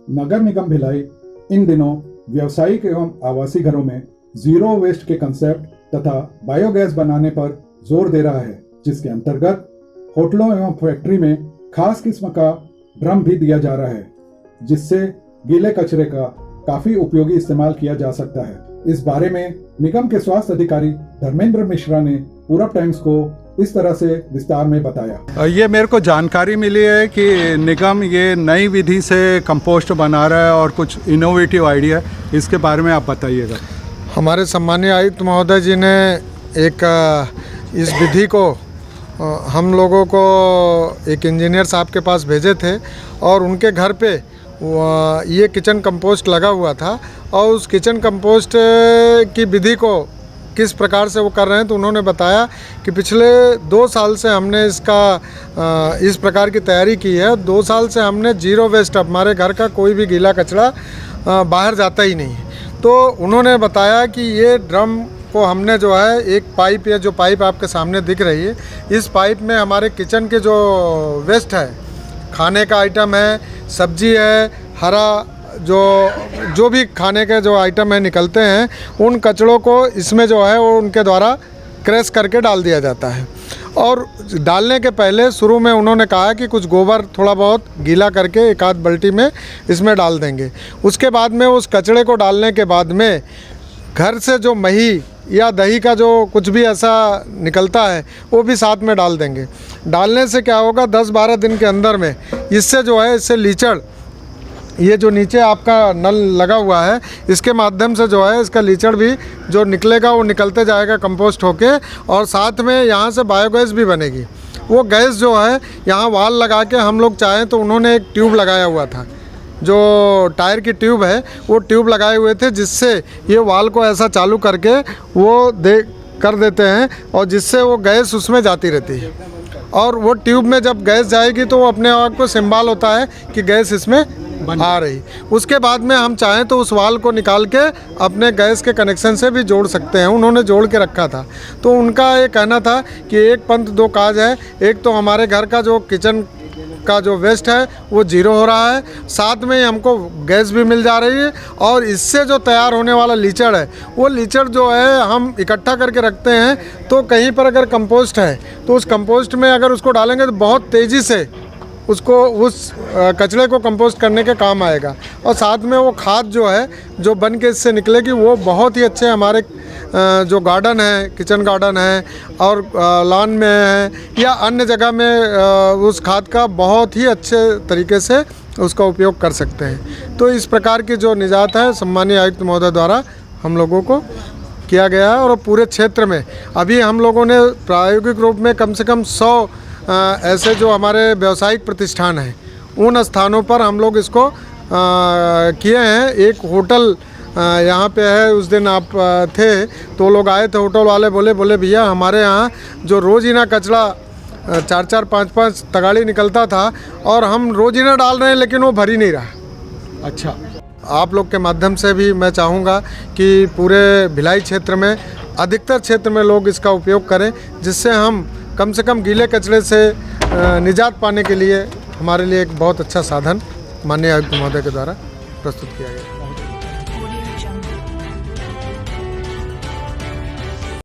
नगर निगम भिलाई इन दिनों व्यावसायिक एवं आवासीय घरों में जीरो वेस्ट के कंसेप्ट तथा बायोगैस बनाने पर जोर दे रहा है, जिसके अंतर्गत होटलों एवं फैक्ट्री में खास किस्म का ड्रम भी दिया जा रहा है, जिससे गीले कचरे का काफी उपयोगी इस्तेमाल किया जा सकता है। इस बारे में निगम के स्वास्थ्य अधिकारी धर्मेंद्र मिश्रा ने पूरब टाइम्स को इस तरह से विस्तार में बताया। ये मेरे को जानकारी मिली है कि निगम ये नई विधि से कंपोस्ट बना रहा है और कुछ इनोवेटिव आइडिया, इसके बारे में आप बताइएगा। हमारे सम्मानीय आयुक्त महोदय जी ने एक इस विधि को हम लोगों को एक इंजीनियर साहब के पास भेजे थे और उनके घर पे ये किचन कंपोस्ट लगा हुआ था और उस किचन कंपोस्ट की विधि को किस प्रकार से वो कर रहे हैं, तो उन्होंने बताया कि पिछले 2 साल से हमने इसका इस प्रकार की तैयारी की है। 2 साल से हमने जीरो वेस्ट, हमारे घर का कोई भी गीला कचरा बाहर जाता ही नहीं। तो उन्होंने बताया कि ये ड्रम को हमने जो है एक पाइप, या जो पाइप आपके सामने दिख रही है, इस पाइप में हमारे किचन के जो वेस्ट है, खाने का आइटम है, सब्जी है, हरा जो भी खाने के जो आइटम है निकलते हैं, उन कचड़ों को इसमें जो है वो उनके द्वारा क्रश करके डाल दिया जाता है। और डालने के पहले शुरू में उन्होंने कहा कि कुछ गोबर थोड़ा बहुत गीला करके एक आध बाल्टी में इसमें डाल देंगे। उसके बाद में उस कचड़े को डालने के बाद में घर से जो मही या दही का जो कुछ भी ऐसा निकलता है वो भी साथ में डाल देंगे। डालने से क्या होगा, 10-12 दिन के अंदर में इससे जो है, इससे लीचड़, ये जो नीचे आपका नल लगा हुआ है, इसके माध्यम से जो है इसका लीचड़ भी जो निकलेगा वो निकलते जाएगा कंपोस्ट होके, और साथ में यहाँ से बायोगैस भी बनेगी। वो गैस जो है यहाँ वाल लगा के हम लोग चाहें तो उन्होंने एक ट्यूब लगाया हुआ था, जो टायर की ट्यूब है वो ट्यूब लगाए हुए थे, जिससे ये वाल को ऐसा चालू करके वो कर देते हैं और जिससे वो गैस उसमें जाती रहती है। और वो ट्यूब में जब गैस जाएगी तो वो अपने आप को सिंबल होता है कि गैस इसमें आ रही। उसके बाद में हम चाहें तो उस वाल को निकाल के अपने गैस के कनेक्शन से भी जोड़ सकते हैं। उन्होंने जोड़ के रखा था। तो उनका ये कहना था कि एक पंथ दो काज है, एक तो हमारे घर का जो किचन का जो वेस्ट है वो जीरो हो रहा है, साथ में हमको गैस भी मिल जा रही है, और इससे जो तैयार होने वाला लीचड़ है वो लीचड़ जो है हम इकट्ठा करके रखते हैं, तो कहीं पर अगर कंपोस्ट है तो उस कंपोस्ट में अगर उसको डालेंगे तो बहुत तेज़ी से उसको उस कचरे को कंपोस्ट करने के काम आएगा। और साथ में वो खाद जो है जो बन के इससे निकलेगी वो बहुत ही अच्छे हमारे जो गार्डन है, किचन गार्डन है और लॉन में है या अन्य जगह में उस खाद का बहुत ही अच्छे तरीके से उसका उपयोग कर सकते हैं। तो इस प्रकार की जो निजात है सम्मानीय आयुक्त महोदय द्वारा हम लोगों को किया गया है, और पूरे क्षेत्र में अभी हम लोगों ने प्रायोगिक रूप में कम से कम 100 ऐसे जो हमारे व्यावसायिक प्रतिष्ठान हैं उन स्थानों पर हम लोग इसको किए हैं। एक होटल यहाँ पे है, उस दिन आप थे तो लोग आए थे, होटल वाले बोले भैया हमारे यहाँ जो रोज़ीना कचरा 4-4, 5-5 तगाड़ी निकलता था और हम रोज़ीना डाल रहे हैं लेकिन वो भर ही नहीं रहा। अच्छा, आप लोग के माध्यम से भी मैं चाहूँगा कि पूरे भिलाई क्षेत्र में, अधिकतर क्षेत्र में लोग इसका उपयोग करें, जिससे हम कम से कम गीले कचरे से निजात पाने के लिए हमारे लिए एक बहुत अच्छा साधन माननीय आयुक्त महोदय के द्वारा प्रस्तुत किया गया।